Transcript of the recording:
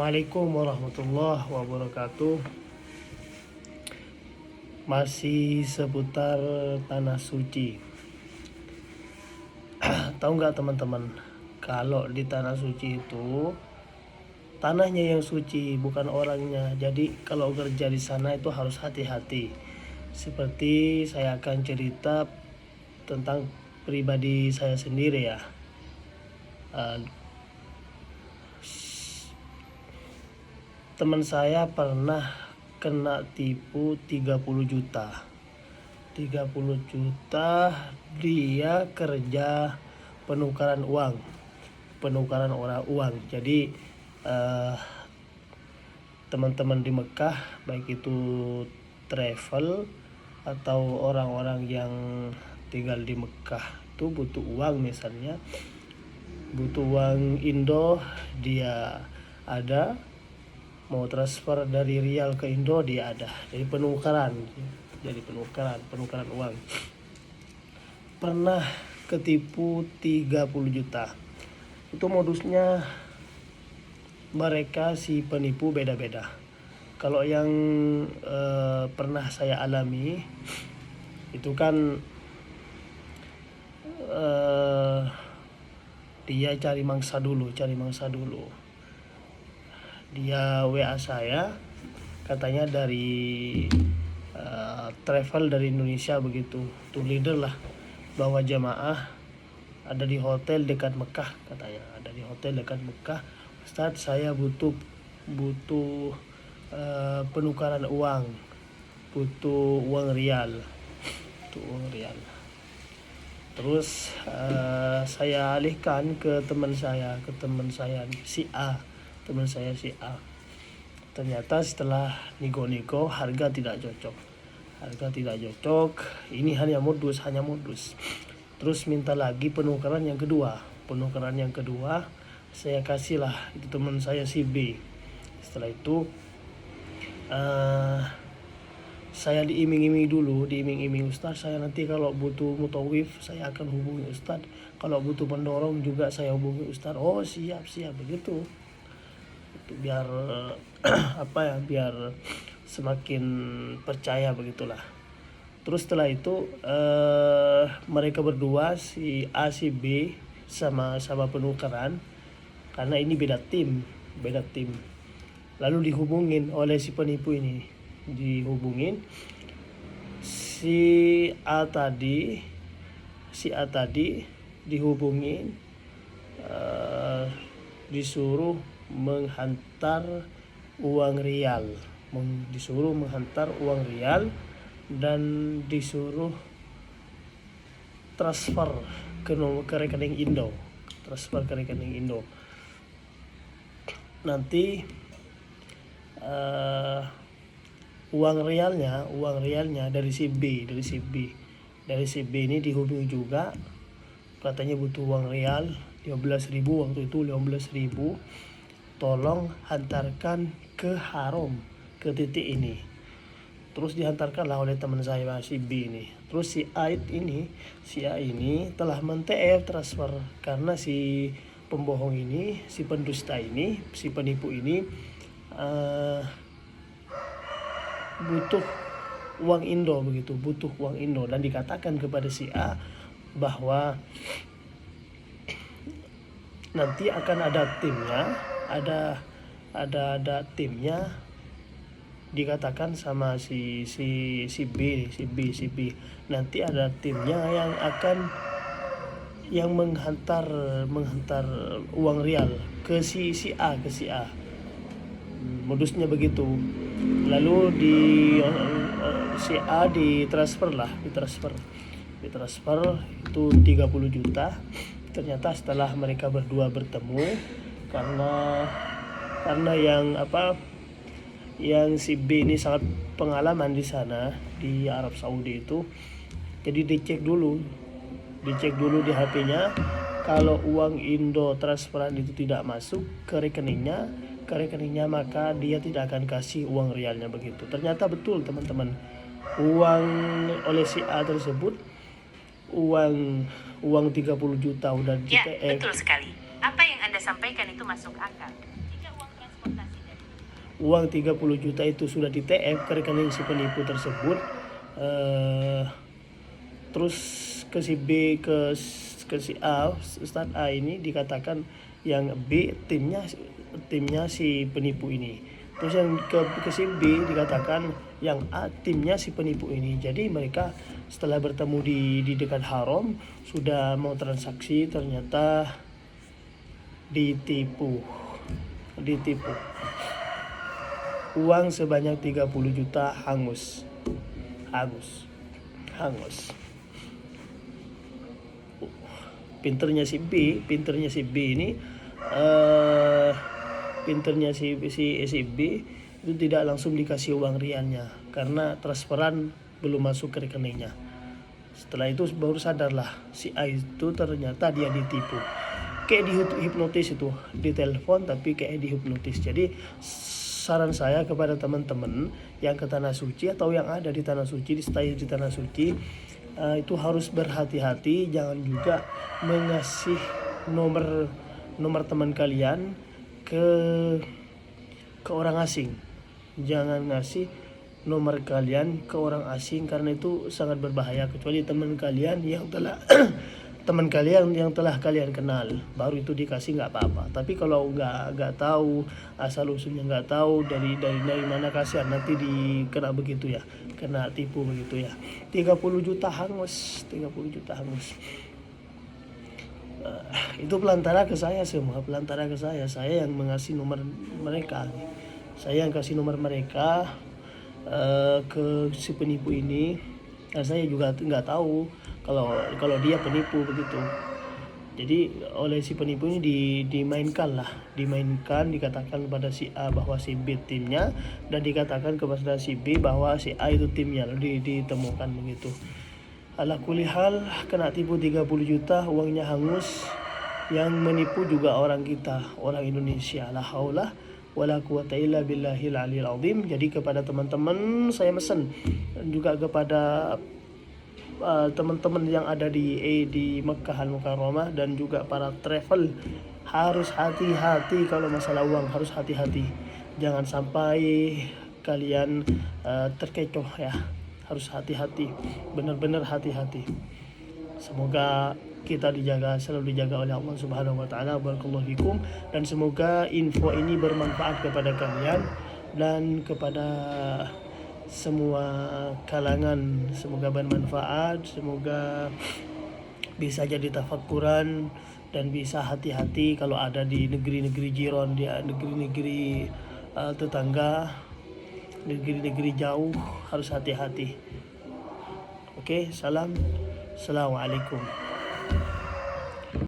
Assalamualaikum warahmatullahi wabarakatuh. Masih seputar tanah suci. Tahu nggak teman-teman, kalau di tanah suci itu tanahnya yang suci, bukan orangnya. Jadi kalau kerja di sana itu harus hati-hati. Seperti saya akan cerita tentang pribadi saya sendiri ya. Teman saya pernah kena tipu 30 juta. 30 juta dia kerja penukaran uang. Penukaran orang uang. Jadi teman-teman di Mekah, baik itu travel atau orang-orang yang tinggal di Mekah itu butuh uang, misalnya butuh uang Indo, dia ada, mau transfer dari Rial ke Indo dia ada. Jadi penukaran uang. Pernah ketipu 30 juta. Itu modusnya mereka si penipu beda-beda. Kalau yang pernah saya alami itu kan dia cari mangsa dulu. Dia WA saya, katanya dari travel dari Indonesia begitu, tuh leader lah, bawa jamaah ada di hotel dekat Mekah, katanya ada di hotel dekat Mekah. Ustadz, saya butuh penukaran uang, butuh uang rial, Terus saya alihkan ke teman saya si A. Ternyata setelah nego-nego harga tidak cocok. Ini hanya modus. Terus minta lagi penukaran yang kedua. Saya kasihlah itu teman saya si B. Setelah itu saya diiming-iming Ustadz, saya nanti kalau butuh mutawif saya akan hubungi Ustadz, kalau butuh pendorong juga saya hubungi Ustadz. Oh siap begitu. Itu biar biar semakin percaya begitulah. Terus setelah itu mereka berdua, si A si B, sama penukaran, karena ini beda tim. Lalu dihubungin oleh si penipu ini. Si A tadi dihubungin, disuruh menghantar uang rial, dan disuruh transfer ke rekening Indo. Nanti uang realnya dari si B ini dihubungi juga, katanya butuh uang real 15.000 waktu itu, 15.000, tolong hantarkan ke Haram, ke titik ini. Terus dihantarkanlah oleh teman saya si B ini. Terus si A ini telah men-TF transfer, karena si pembohong ini, si pendusta ini, si penipu ini butuh uang Indo, dan dikatakan kepada si A bahwa nanti akan ada timnya, dikatakan sama si B, nanti ada timnya yang menghantar uang rial ke si A. Modusnya begitu. Lalu si A ditransfer itu 30 juta. Ternyata setelah mereka berdua bertemu, karena yang si B ini sangat pengalaman di sana di Arab Saudi itu, jadi dicek dulu di HP-nya. Kalau uang Indo transferan itu tidak masuk ke rekeningnya, maka dia tidak akan kasih uang realnya begitu. Ternyata betul teman-teman, uang oleh si A tersebut, uang 30 juta udah Ya, betul sekali. Apa yang Anda sampaikan itu masuk akal. Jika uang transportasi uang 30 juta itu sudah di TF ke rekening si penipu tersebut, terus ke si B, ke si A, Ustadz A ini dikatakan yang B timnya si penipu ini, terus yang ke si B dikatakan yang A timnya si penipu ini. Jadi mereka setelah bertemu di dekat haram sudah mau transaksi, ternyata ditipu. Uang sebanyak 30 juta hangus. Pinternya si B ini, pinternya si B itu tidak langsung dikasih uang rialnya karena transferan belum masuk ke rekeningnya. Setelah itu baru sadarlah si A itu ternyata dia ditipu. Kayak dihipnotis itu, ditelepon tapi kayak dihipnotis. Jadi saran saya kepada teman-teman yang ke Tanah Suci atau yang ada di Tanah Suci, di stay di Tanah Suci, itu harus berhati-hati, jangan juga mengasih nomor teman kalian ke orang asing. Jangan ngasih nomor kalian ke orang asing karena itu sangat berbahaya, kecuali teman kalian yang telah kalian kenal, baru itu dikasih nggak apa-apa. Tapi kalau nggak tahu asal usulnya, nggak tahu dari mana, kasihan nanti dikena begitu ya, kena tipu begitu ya. 30 juta hangus. Itu pelantara ke saya semua, saya yang mengasih nomor mereka, ke si penipu ini. Nah, saya juga nggak tahu kalau dia penipu begitu. Jadi oleh si penipu ini dimainkan, dikatakan kepada si A bahwa si B timnya, dan dikatakan kepada si B bahwa si A itu timnya, lalu ditemukan begitu. Ala kulli hal, kena tipu 30 juta, uangnya hangus. Yang menipu juga orang kita, orang Indonesia. La haula wala quwata illa billahil aliyil azim. Jadi kepada teman-teman saya mesen, dan juga kepada teman-teman yang ada di Mekkah Al-Mukarramah dan juga para travel, harus hati-hati kalau masalah uang, harus hati-hati. Jangan sampai kalian terkecoh ya. Harus hati-hati, benar-benar hati-hati. Semoga kita selalu dijaga oleh Allah Subhanahu wa taala. Barakallahu fikum, dan semoga info ini bermanfaat kepada kalian dan kepada semua kalangan. Semoga bermanfaat, semoga bisa jadi tafakkuran dan bisa hati-hati kalau ada di negeri-negeri jiran, di negeri-negeri tetangga, negeri-negeri jauh, harus hati-hati. Oke, assalamualaikum.